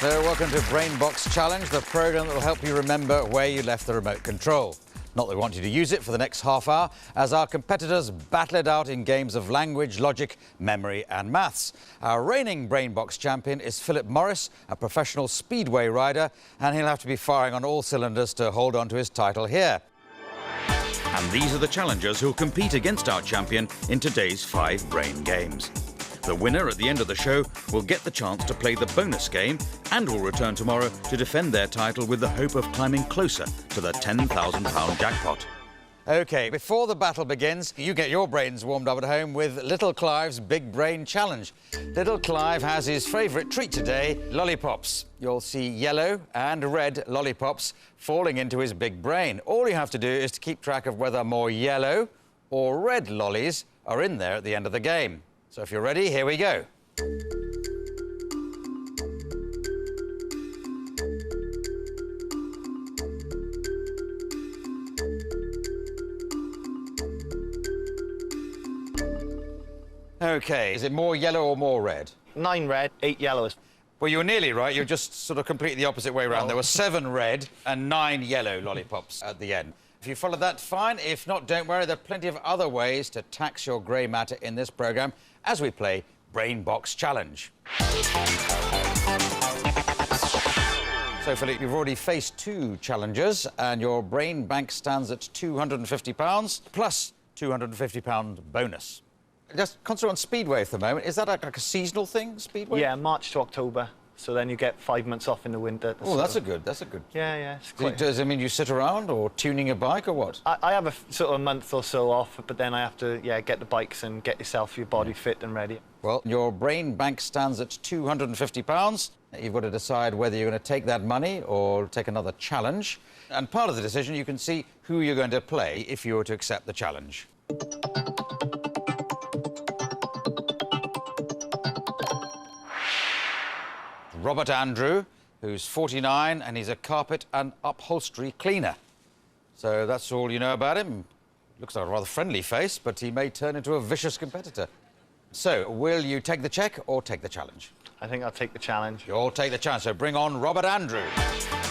So welcome to Brainbox Challenge, the programme that will help you remember where you left the remote control. Not that we want you to use it for the next half hour, as our competitors battle it out in games of language, logic, memory and maths. Our reigning Brainbox champion is Philip Morris, a professional speedway rider, and he'll have to be firing on all cylinders to hold on to his title here. And these are the challengers who'll compete against our champion in today's 5 brain games. The winner at the end of the show will get the chance to play the bonus game and will return tomorrow to defend their title with the hope of climbing closer to the £10,000 jackpot. OK, before the battle begins, you get your brains warmed up at home with Little Clive's Big Brain Challenge. Little Clive has his favourite treat today, lollipops. You'll see yellow and red lollipops falling into his big brain. All you have to do is to keep track of whether more yellow or red lollies are in there at the end of the game. So if you're ready, here we go. OK, is it more yellow or more red? 9 red, 8 yellows. Well, you were nearly right. You're just sort of completely the opposite way around. Oh. There were 7 red and 9 yellow lollipops at the end. If you followed that, fine. If not, don't worry. There are plenty of other ways to tax your grey matter in this programme as we play Brainbox Challenge. So, Philip, you've already faced 2 challengers and your brain bank stands at £250 plus £250 bonus. Just concentrate on Speedway for the moment. Is that like a seasonal thing, Speedway? Yeah, March to October. So then you get 5 months off in the winter. Oh, that's a good. Yeah. Does it mean you sit around or tuning a bike or what? I have a sort of month or so off, but then I have to, get the bikes and get your body fit and ready. Well, your brain bank stands at £250. You've got to decide whether you're going to take that money or take another challenge. And part of the decision, you can see who you're going to play if you were to accept the challenge. Robert Andrew, who's 49 and he's a carpet and upholstery cleaner. So that's all you know about him. Looks like a rather friendly face, but he may turn into a vicious competitor. So, will you take the cheque or take the challenge? I think I'll take the challenge. You'll take the challenge, so bring on Robert Andrew.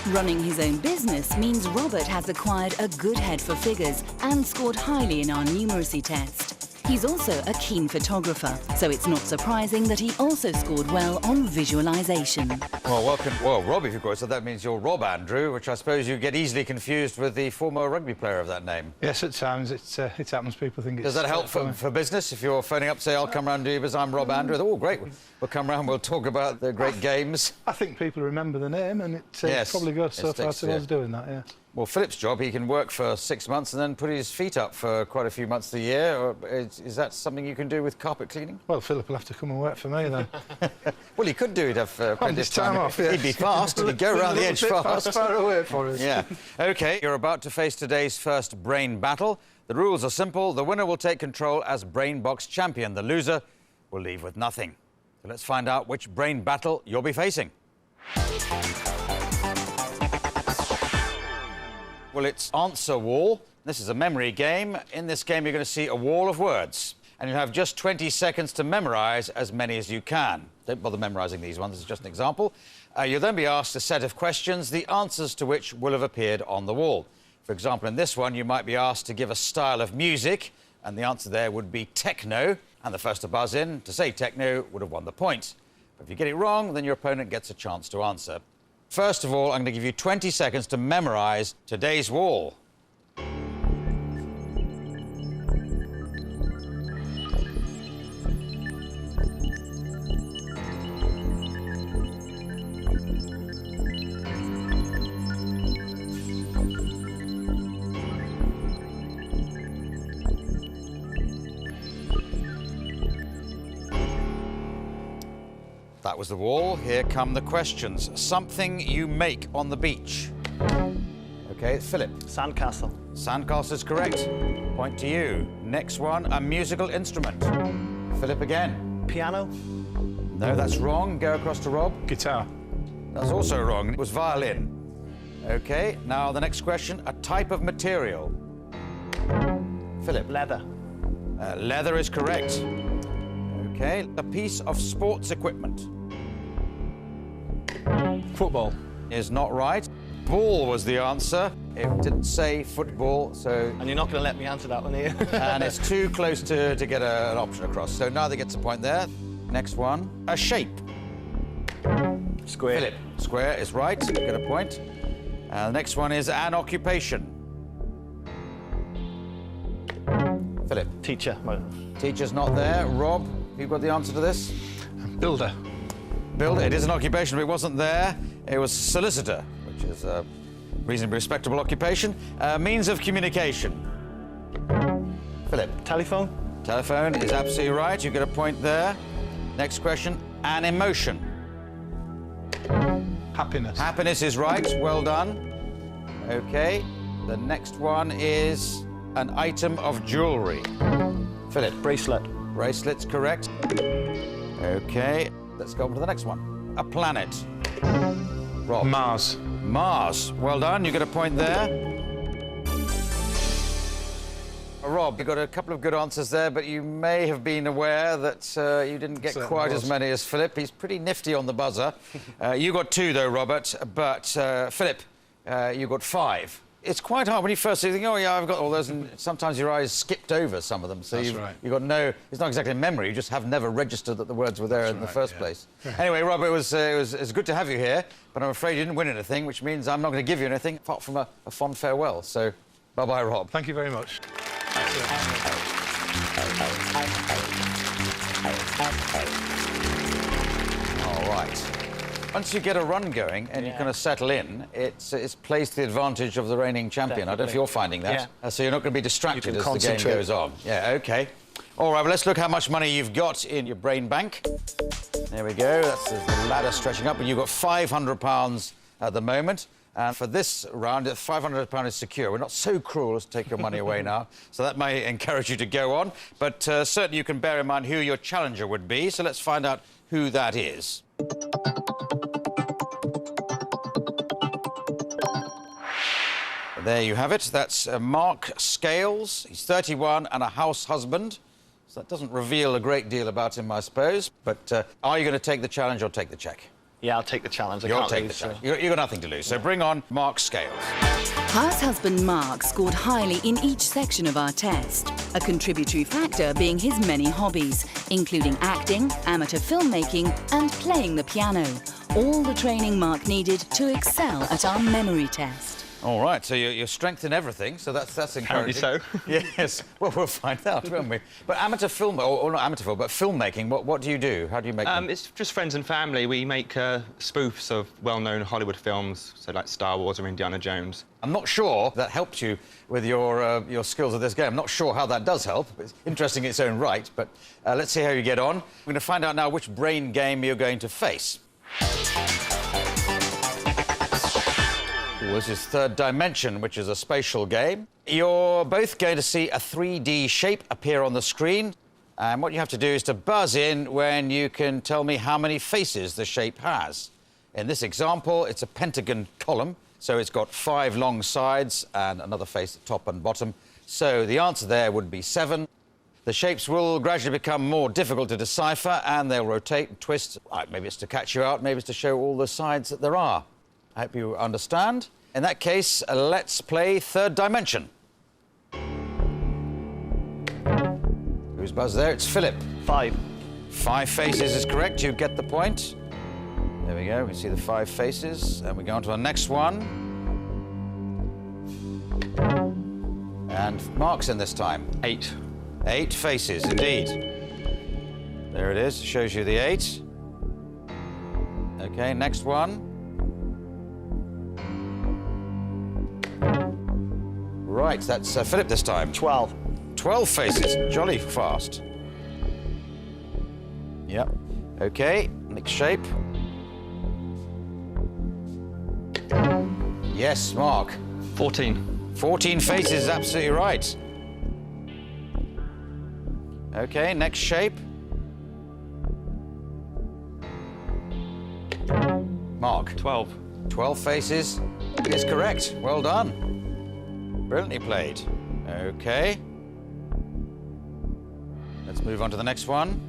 Running his own business means Robert has acquired a good head for figures and scored highly in our numeracy test. He's also a keen photographer, so it's not surprising that he also scored well on visualisation. Well, welcome. Well, Rob, of course, so that means you're Rob Andrew, which I suppose you get easily confused with the former rugby player of that name. Yes, at times it happens. People think it's... Does that help for business? If you're phoning up, say, I'll come round and do your business, I'm Rob Andrew. Oh, great. We'll come round, we'll talk about the great games. I think people remember the name, and it's probably good so far towards doing that, yeah. Well, Philip's job, he can work for 6 months and then put his feet up for quite a few months of the year. Or is that something you can do with carpet cleaning? Well, Philip will have to come and work for me then. Well, he could do. He'd have plenty of time off. Yeah. He'd be fast. He'd go around the edge fast. Far away for us. Yeah. OK, you're about to face today's first brain battle. The rules are simple. The winner will take control as Brainbox champion. The loser will leave with nothing. So let's find out which brain battle you'll be facing. Well, it's Answer Wall. This is a memory game. In this game, you're going to see a wall of words. And you'll have just 20 seconds to memorise as many as you can. Don't bother memorising these ones. This is just an example. You'll then be asked a set of questions, the answers to which will have appeared on the wall. For example, in this one, you might be asked to give a style of music, and the answer there would be techno. And the first to buzz in to say techno would have won the point. But if you get it wrong, then your opponent gets a chance to answer. First of all, I'm going to give you 20 seconds to memorise today's wall. That was the wall. Here come the questions. Something you make on the beach. OK, Philip. Sandcastle. Sandcastle is correct. Point to you. Next one, a musical instrument. Philip again. Piano. No, that's wrong. Go across to Rob. Guitar. That's also wrong. It was violin. OK, now the next question, a type of material. Philip. Leather. Leather is correct. OK, a piece of sports equipment. Football. Is not right. Ball was the answer. It didn't say football, so... And you're not going to let me answer that one here. And it's too close to get an option across, so neither gets a point there. Next one, a shape. Square. Philip, square is right, get a point. The next one is an occupation. Philip. Teacher. Teacher's not there. Rob, you've got the answer to this? Builder. Builder, it is an occupation, but it wasn't there. It was solicitor, which is a reasonably respectable occupation. Means of communication. Philip. Telephone. Telephone is absolutely right. You get a point there. Next question, an emotion. Happiness. Happiness is right. Well done. OK. The next one is an item of jewellery. Philip. Bracelet. Bracelet's correct. OK. Let's go on to the next one. A planet. Rob. Mars. Mars. Well done. You get a point there. Rob, you got a couple of good answers there, but you may have been aware that you didn't get quite as many as Philip. He's pretty nifty on the buzzer. You got 2, though, Robert, but Philip, you got 5. It's quite hard when you first think, oh, yeah, I've got all those, and sometimes your eyes skipped over some of them. So you've got no... It's not exactly memory, you just have never registered that the words were there in the first place. Anyway, Rob, it was good to have you here, but I'm afraid you didn't win anything, which means I'm not going to give you anything apart from a fond farewell. So, bye-bye, Rob. Thank you very much. All right. Once you get a run going and you kind of settle in, it's plays to the advantage of the reigning champion. Definitely. I don't know if you're finding that. Yeah. So you're not going to be distracted as the game goes on. Yeah, OK. All right, well, let's look how much money you've got in your brain bank. There we go. That's the ladder stretching up. And you've got £500 at the moment. And for this round, £500 is secure. We're not so cruel as to take your money away now, so that may encourage you to go on. But certainly you can bear in mind who your challenger would be, so let's find out who that is. There you have it. That's Mark Scales. He's 31 and a house husband. So that doesn't reveal a great deal about him, I suppose. But are you going to take the challenge or take the cheque? Yeah, I'll take the challenge. You'll take the challenge. You've got nothing to lose, so bring on Mark Scales. House husband Mark scored highly in each section of our test, a contributory factor being his many hobbies, including acting, amateur filmmaking and playing the piano. All the training Mark needed to excel at our memory test. All right, so you're strength in everything, so that's encouraging. Apparently so. Yes, well, we'll find out, won't we? But amateur film, or not amateur film, but filmmaking, what do you do? How do you make them? It's just friends and family. We make spoofs of well-known Hollywood films, so like Star Wars or Indiana Jones. I'm not sure that helps you with your skills of this game. I'm not sure how that does help. It's interesting in its own right, but let's see how you get on. We're going to find out now which brain game you're going to face. This is Third Dimension, which is a spatial game. You're both going to see a 3D shape appear on the screen, and what you have to do is to buzz in when you can tell me how many faces the shape has. In this example, it's a pentagon column, so it's got 5 long sides and another face at top and bottom. So the answer there would be 7. The shapes will gradually become more difficult to decipher, and they'll rotate and twist. Maybe it's to catch you out, maybe it's to show all the sides that there are. I hope you understand. In that case, let's play Third Dimension. Who's buzzed there? It's Philip. 5. 5 faces is correct. You get the point. There we go. We see the 5 faces. And we go on to our next one. And Mark's in this time. 8. 8 faces, indeed. There it is. Shows you the 8. OK, next one. Right, that's Philip this time. 12. 12 faces. Jolly fast. Yep. OK, next shape. Yes, Mark. 14. 14 faces is absolutely right. OK, next shape. Mark. 12. 12 faces is correct. Well done. Brilliantly played. OK. Let's move on to the next one.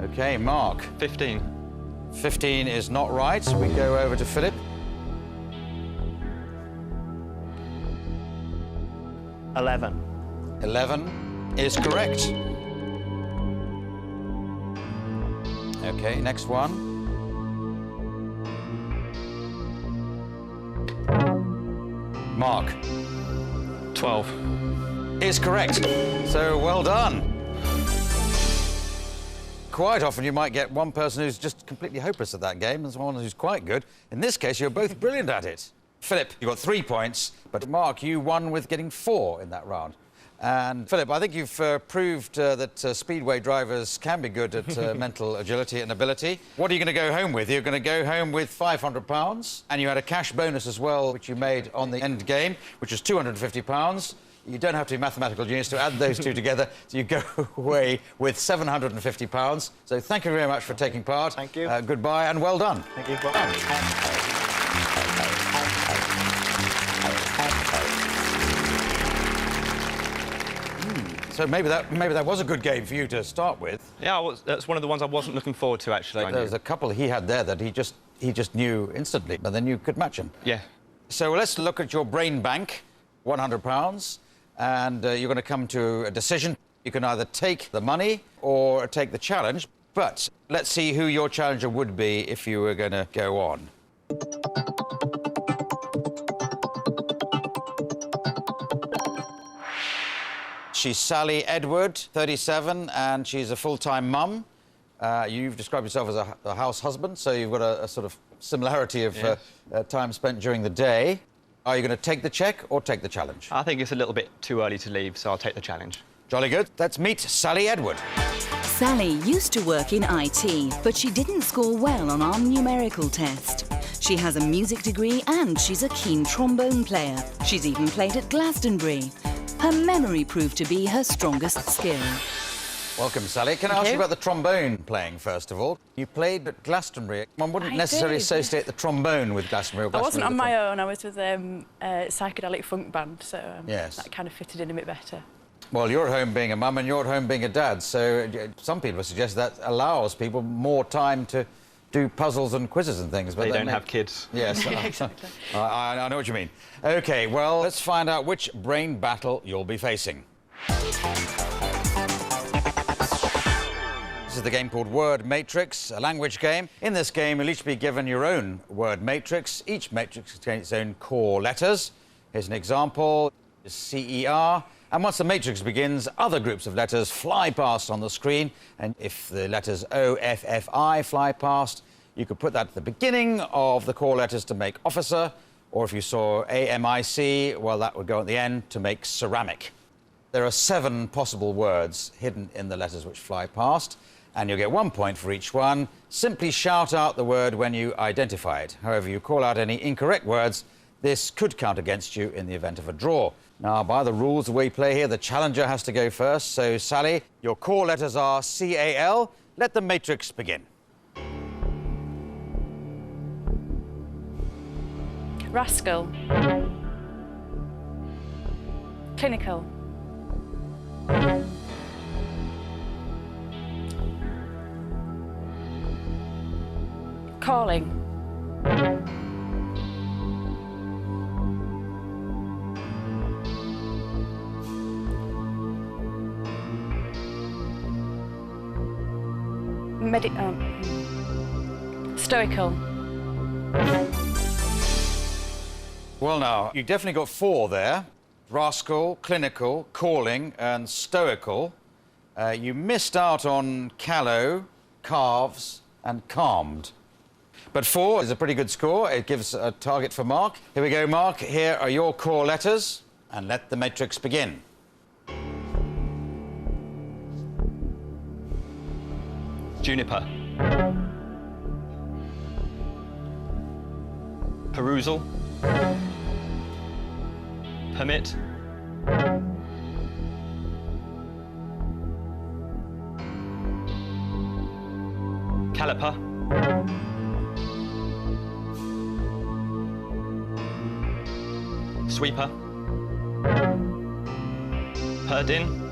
OK, Mark. 15. 15 is not right. We go over to Philip. 11. 11 is correct. Okay, next one. Mark. 12. Is correct. So, well done. Quite often you might get one person who's just completely hopeless at that game and someone who's quite good. In this case, you're both brilliant at it. Philip, you got 3 points, but Mark, you won with getting 4 in that round. And Philip, I think you've proved that speedway drivers can be good at mental agility and ability. What are you going to go home with? You're going to go home with £500, and you had a cash bonus as well, which you made on the end game, which was £250. You don't have to be a mathematical genius to add those two together, so you go away with £750. So thank you very much for taking part. Thank you. Goodbye and well done. Thank you. Well done. So maybe that was a good game for you to start with. Yeah, that's one of the ones I wasn't looking forward to, actually. There was a couple he had there that he just knew instantly, but then you could match him. Yeah. So let's look at your brain bank, £100, and you're going to come to a decision. You can either take the money or take the challenge, but let's see who your challenger would be if you were going to go on. She's Sally Edward, 37, and she's a full-time mum. You've described yourself as a house husband, so you've got a sort of similarity of time spent during the day. Are you going to take the cheque or take the challenge? I think it's a little bit too early to leave, so I'll take the challenge. Jolly good. Let's meet Sally Edward. Sally used to work in IT, but she didn't score well on our numerical test. She has a music degree and she's a keen trombone player. She's even played at Glastonbury. Her memory proved to be her strongest skill. Welcome, Sally. Can I ask you about the trombone playing, first of all? You played at Glastonbury. One wouldn't necessarily associate the trombone with Glastonbury. Or I wasn't on my own. I was with a psychedelic funk band, so yes, that kind of fitted in a bit better. Well, you're at home being a mum and you're at home being a dad, so some people suggest that allows people more time to do puzzles and quizzes and things. But they don't have kids. Yes, yeah, exactly. I know what you mean. OK, well, let's find out which brain battle you'll be facing. This is the game called Word Matrix, a language game. In this game, you'll each be given your own word matrix. Each matrix contains its own core letters. Here's an example, CER. And once the matrix begins, other groups of letters fly past on the screen. And if the letters O, F, F, I fly past, you could put that at the beginning of the core letters to make officer. Or if you saw A, M, I, C, well, that would go at the end to make ceramic. There are 7 possible words hidden in the letters which fly past, and you'll get 1 point for each one. Simply shout out the word when you identify it. However, you call out any incorrect words, this could count against you in the event of a draw. Now, by the rules the way we play here, the challenger has to go first. So, Sally, your core letters are C-A-L. Let the matrix begin. Rascal. Clinical. Calling. Stoical. Well, now, you definitely got 4 there. Rascal, clinical, calling, and stoical. You missed out on callow, calves, and calmed. But 4 is a pretty good score. It gives a target for Mark. Here we go, Mark. Here are your core letters, and let the matrix begin. Juniper. Perusal. Permit. Caliper. Sweeper. Perdin.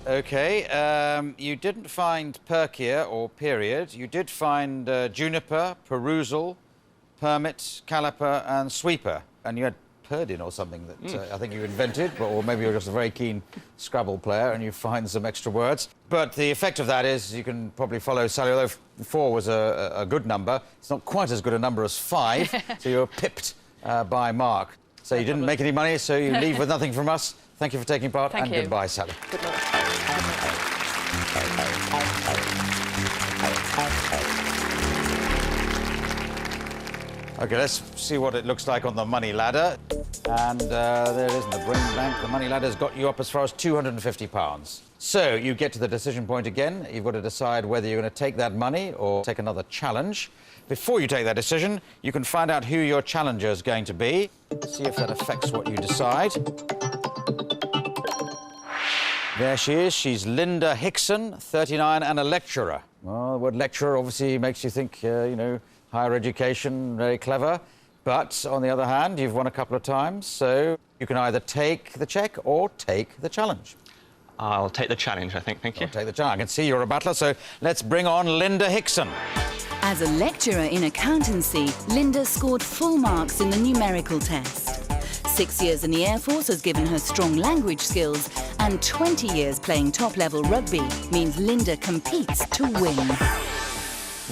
OK, you didn't find perkia or period. You did find juniper, perusal, permit, caliper and sweeper. And you had perdin or something that I think you invented, or maybe you're just a very keen Scrabble player and you find some extra words. But the effect of that is you can probably follow Sally, although 4 was a good number. It's not quite as good a number as 5, so you're pipped by Mark. So you didn't make any money, so you leave with nothing from us. Thank you for taking part, and goodbye, Sally. Good luck. OK, let's see what it looks like on the money ladder. And there it is in the brain bank. The money ladder's got you up as far as £250. So you get to the decision point again. You've got to decide whether you're going to take that money or take another challenge. Before you take that decision, you can find out who your challenger is going to be. See if that affects what you decide. There she is. She's Linda Hickson, 39, and a lecturer. Well, the word lecturer obviously makes you think, you know, higher education, very clever. But, on the other hand, you've won a couple of times, so you can either take the cheque or take the challenge. I'll take the challenge, I think. Thank you. I'll take the challenge. I can see you're a battler, so let's bring on Linda Hickson. As a lecturer in accountancy, Linda scored full marks in the numerical test. 6 years in the Air Force has given her strong language skills, and 20 years playing top-level rugby means Linda competes to win.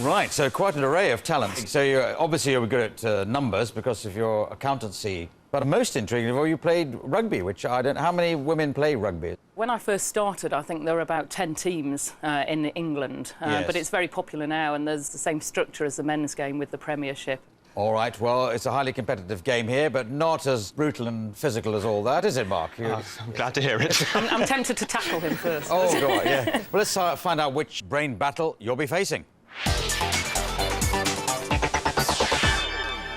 Right, so quite an array of talents. So obviously you're good at numbers because of your accountancy. But most intriguing of all, you played rugby, which I don't... How many women play rugby? When I first started, I think there were about 10 teams in England. Yes. But it's very popular now, and there's the same structure as the men's game with the Premiership. All right, well, it's a highly competitive game here, but not as brutal and physical as all that, is it, Mark? I'm glad to hear it. I'm tempted to tackle him first. Oh, God, yeah. Well, let's find out which brain battle you'll be facing.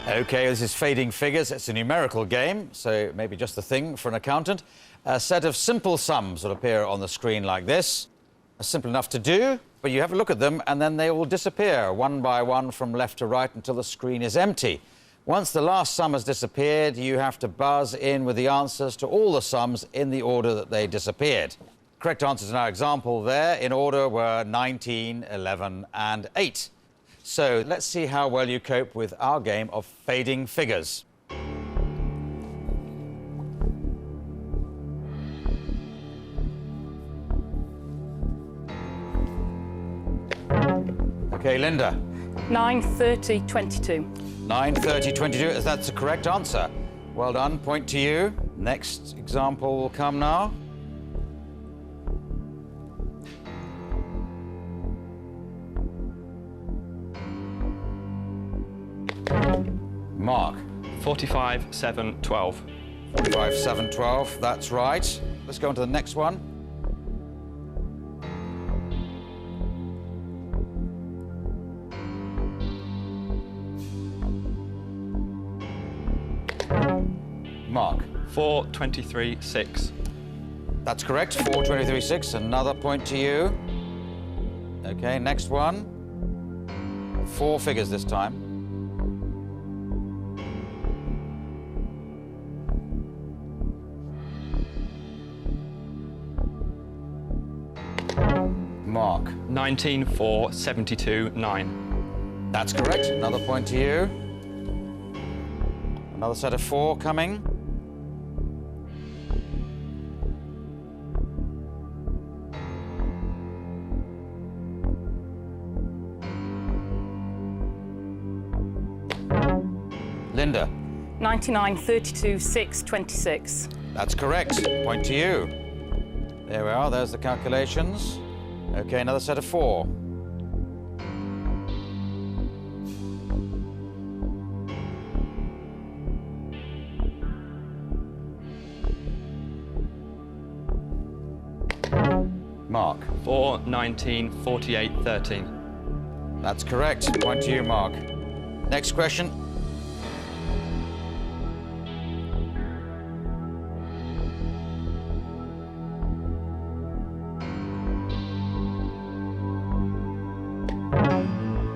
OK, this is fading figures. It's a numerical game, so maybe just the thing for an accountant. A set of simple sums will appear on the screen like this. Simple enough to do, but you have a look at them and then they will disappear one by one from left to right until the screen is empty. Once the last sum has disappeared, you have to buzz in with the answers to all the sums in the order that they disappeared. Correct answers in our example there in order were 19, 11 and 8. So let's see how well you cope with our game of fading figures. OK, Linda. 9, 30, 22. 9, 30, 22. That's the correct answer. Well done. Point to you. Next example will come now. Mark. 45, 7, 12. 45, 7, 12. That's right. Let's go on to the next one. Mark. 4, 23, 6. That's correct. 4, 23, 6. Another point to you. OK, next one. 4 figures this time. Mark. 19, 4, 72, 9. That's correct. Another point to you. Another set of 4 coming. Linda. 99, 32, 6, 26. That's correct. Point to you. There we are. There's the calculations. OK, another set of 4. Mark. 4, 19, 48, 13. That's correct. Point to you, Mark. Next question.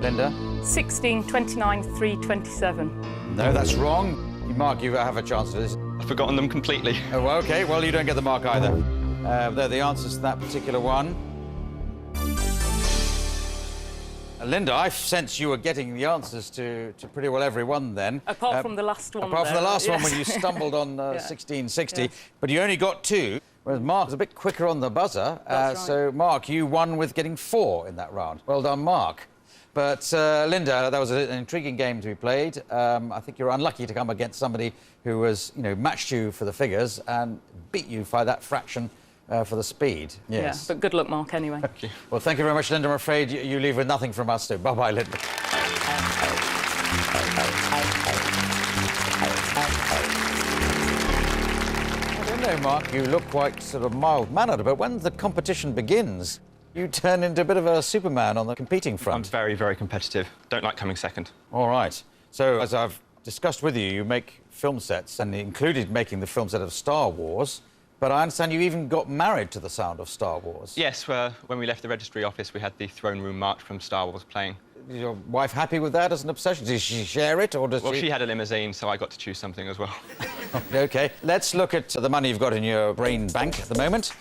Linda? 16, 29, 3, 27. No, that's wrong. Mark, you have a chance for this. I've forgotten them completely. Oh, OK. Well, you don't get the mark either. They're the answers to that particular one. Linda, I sense you were getting the answers to pretty well every one then. Apart from the last one. Apart from the last one when you stumbled on 1660. Yes. But you only got 2, whereas Mark was a bit quicker on the buzzer. That's right. So, Mark, you won with getting 4 in that round. Well done, Mark. But, Linda, that was an intriguing game to be played. I think you're unlucky to come against somebody who was, matched you for the figures and beat you by that fraction for the speed. Yes. Yeah, but good luck, Mark, anyway. Thank you. Well, thank you very much, Linda. I'm afraid you leave with nothing from us too. Bye-bye, Linda. I don't know, Mark, you look quite sort of mild-mannered, but when the competition begins, you turn into a bit of a Superman on the competing front. I'm very, very competitive. Don't like coming second. All right. So, as I've discussed with you, you make film sets, and included making the film set of Star Wars. But I understand you even got married to the sound of Star Wars. Yes, when we left the registry office, we had the Throne Room March from Star Wars playing. Is your wife happy with that as an obsession? Does she share it, or does Well, she had a limousine, so I got to choose something as well. OK, let's look at the money you've got in your brain bank at the moment.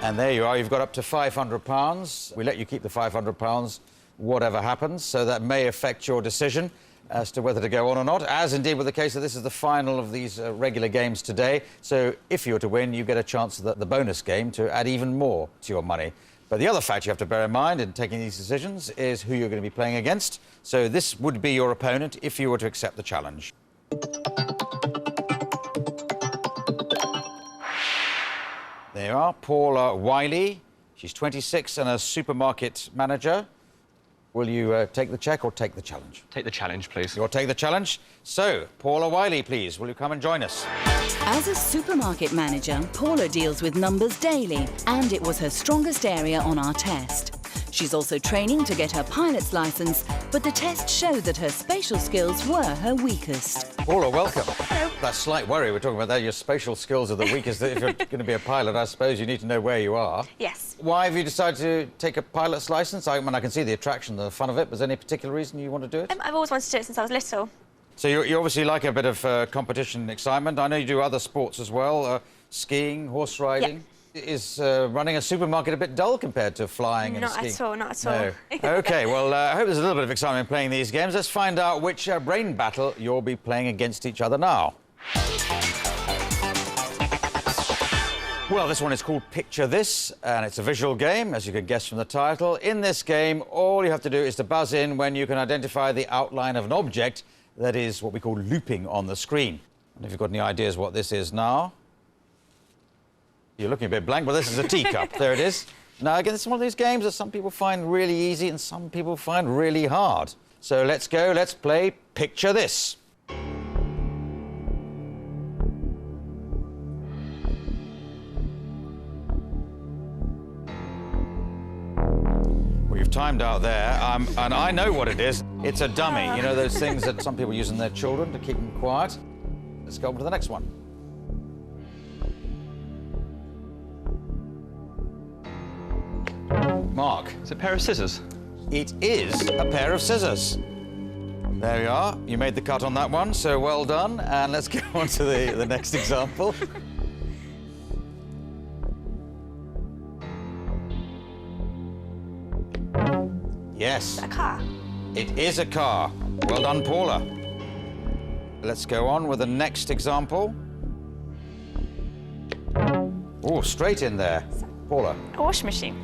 And there you are, you've got up to £500. We let you keep the £500, whatever happens, so that may affect your decision as to whether to go on or not, as indeed with the case that this is the final of these regular games today. So if you were to win, you get a chance at the bonus game to add even more to your money. But the other fact you have to bear in mind in taking these decisions is who you're going to be playing against. So this would be your opponent if you were to accept the challenge. There you are, Paula Wiley. She's 26 and a supermarket manager. Will you take the cheque or take the challenge? Take the challenge, please. You'll take the challenge. So, Paula Wiley, please, will you come and join us? As a supermarket manager, Paula deals with numbers daily, and it was her strongest area on our test. She's also training to get her pilot's licence, but the test showed that her spatial skills were her weakest. Paula, welcome. Hello. That slight worry we're talking about there, your spatial skills are the weakest. If you're going to be a pilot, I suppose you need to know where you are. Yes. Why have you decided to take a pilot's licence? I mean, I can see the attraction, the fun of it. Was there any particular reason you want to do it? I've always wanted to do it since I was little. So you obviously like a bit of competition and excitement. I know you do other sports as well, skiing, horse riding. Yeah. Is running a supermarket a bit dull compared to flying and skiing? Not at all. No. OK, well, I hope there's a little bit of excitement playing these games. Let's find out which brain battle you'll be playing against each other now. Well, this one is called Picture This, and it's a visual game, as you can guess from the title. In this game, all you have to do is to buzz in when you can identify the outline of an object that is what we call looping on the screen. And if you've got any ideas what this is now... You're looking a bit blank, but this is a teacup. There it is. Now, again, it's one of these games that some people find really easy and some people find really hard. So let's go, let's play Picture This. Well, you've timed out there, and I know what it is. It's a dummy. You know those things that some people use in their children to keep them quiet? Let's go on to the next one. Mark. It's a pair of scissors. It is a pair of scissors. There you are. You made the cut on that one, so well done. And let's go on to the next example. Yes. A car. It is a car. Well done, Paula. Let's go on with the next example. Oh, straight in there. Paula. A washing machine.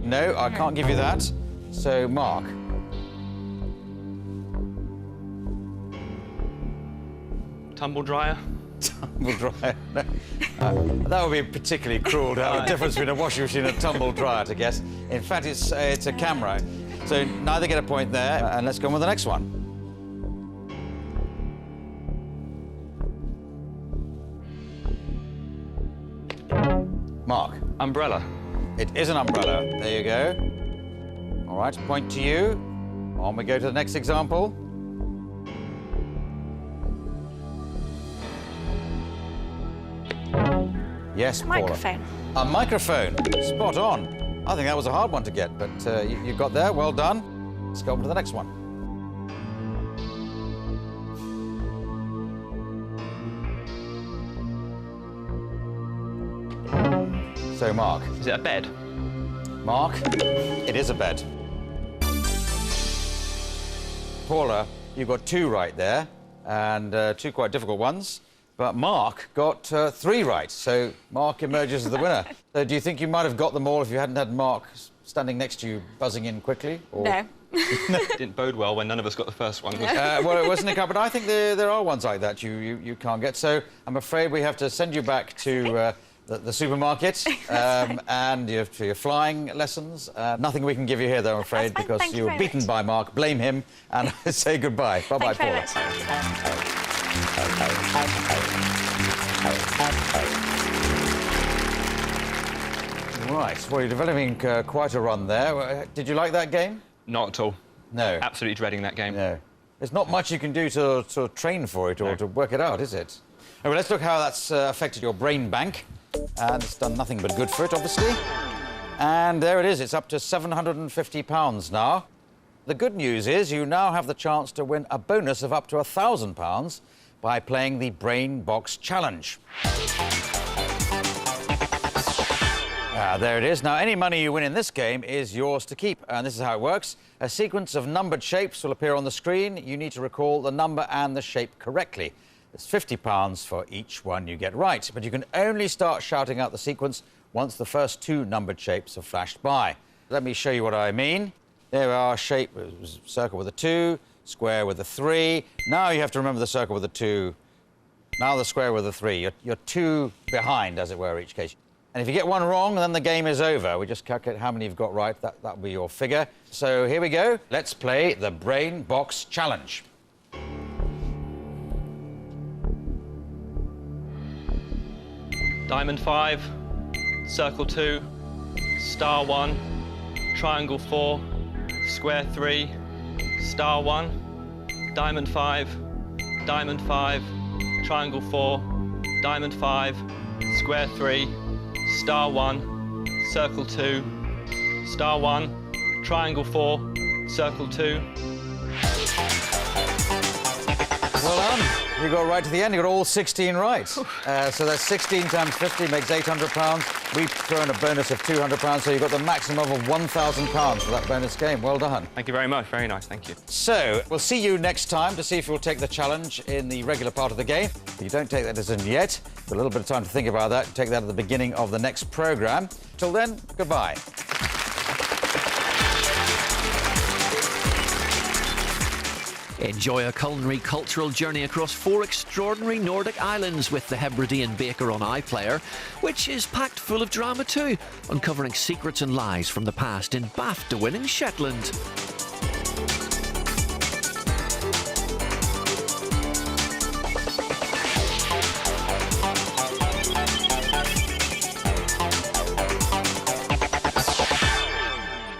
No, I can't give you that. So, Mark. Tumble dryer. Tumble dryer. That would be particularly cruel to have a difference between a washing machine and a tumble dryer, to guess. In fact, it's a camera. So neither get a point there. And let's go on with the next one. Mark. Umbrella. It is an umbrella. There you go. All right, point to you. On we go to the next example. Yes, A Paula. microphone. A microphone. Spot on. I think that was a hard one to get, but you got there. Well done. Let's go on to the next one. So, Mark. Is it a bed? Mark, it is a bed. Paula, you got 2 right there, and 2 quite difficult ones. But Mark got 3 right, so Mark emerges as the winner. So do you think you might have got them all if you hadn't had Mark standing next to you, buzzing in quickly? Or... No. Didn't bode well when none of us got the first one. Well, it wasn't a couple, but I think there are ones like that you can't get. So I'm afraid we have to send you back to the supermarket and for your flying lessons. Nothing we can give you here, though, I'm afraid, because you were beaten by Mark. Blame him and say goodbye. Bye-bye, Paula. Right, well, you're developing quite a run there. Did you like that game? Not at all. No. Absolutely dreading that game. No. There's not much you can do to train for it or to work it out, is it? Oh, well, let's look how that's affected your brain bank. And it's done nothing but good for it, obviously. And there it is. It's up to £750 now. The good news is you now have the chance to win a bonus of up to £1,000 by playing the Brainbox Challenge. There it is. Now, any money you win in this game is yours to keep, and this is how it works. A sequence of numbered shapes will appear on the screen. You need to recall the number and the shape correctly. There's £50 for each one you get right, but you can only start shouting out the sequence once the first 2 numbered shapes have flashed by. Let me show you what I mean. There are shape, circle with a 2, square with a 3. Now you have to remember the circle with a 2. Now the square with a 3. You're 2 behind, as it were, each case. And if you get one wrong, then the game is over. We just calculate how many you've got right. That'll be your figure. So here we go. Let's play the Brainbox Challenge. Diamond 5, circle 2, star 1, triangle 4, square 3, star 1, diamond 5, triangle 4, diamond 5, square 3, star 1, circle 2, star 1, triangle 4, circle 2. Well done. You got right to the end. You got all 16 right. So that's 16 times 50 makes £800. We've thrown a bonus of £200, so you got the maximum of £1,000 for that bonus game. Well done. Thank you very much. Very nice. Thank you. So we'll see you next time to see if you'll take the challenge in the regular part of the game. If you don't take that decision yet, got a little bit of time to think about that. Take that at the beginning of the next programme. Till then, goodbye. Enjoy a culinary cultural journey across 4 extraordinary Nordic islands with the Hebridean Baker on iPlayer, which is packed full of drama too, uncovering secrets and lies from the past in BAFTA-winning Shetland.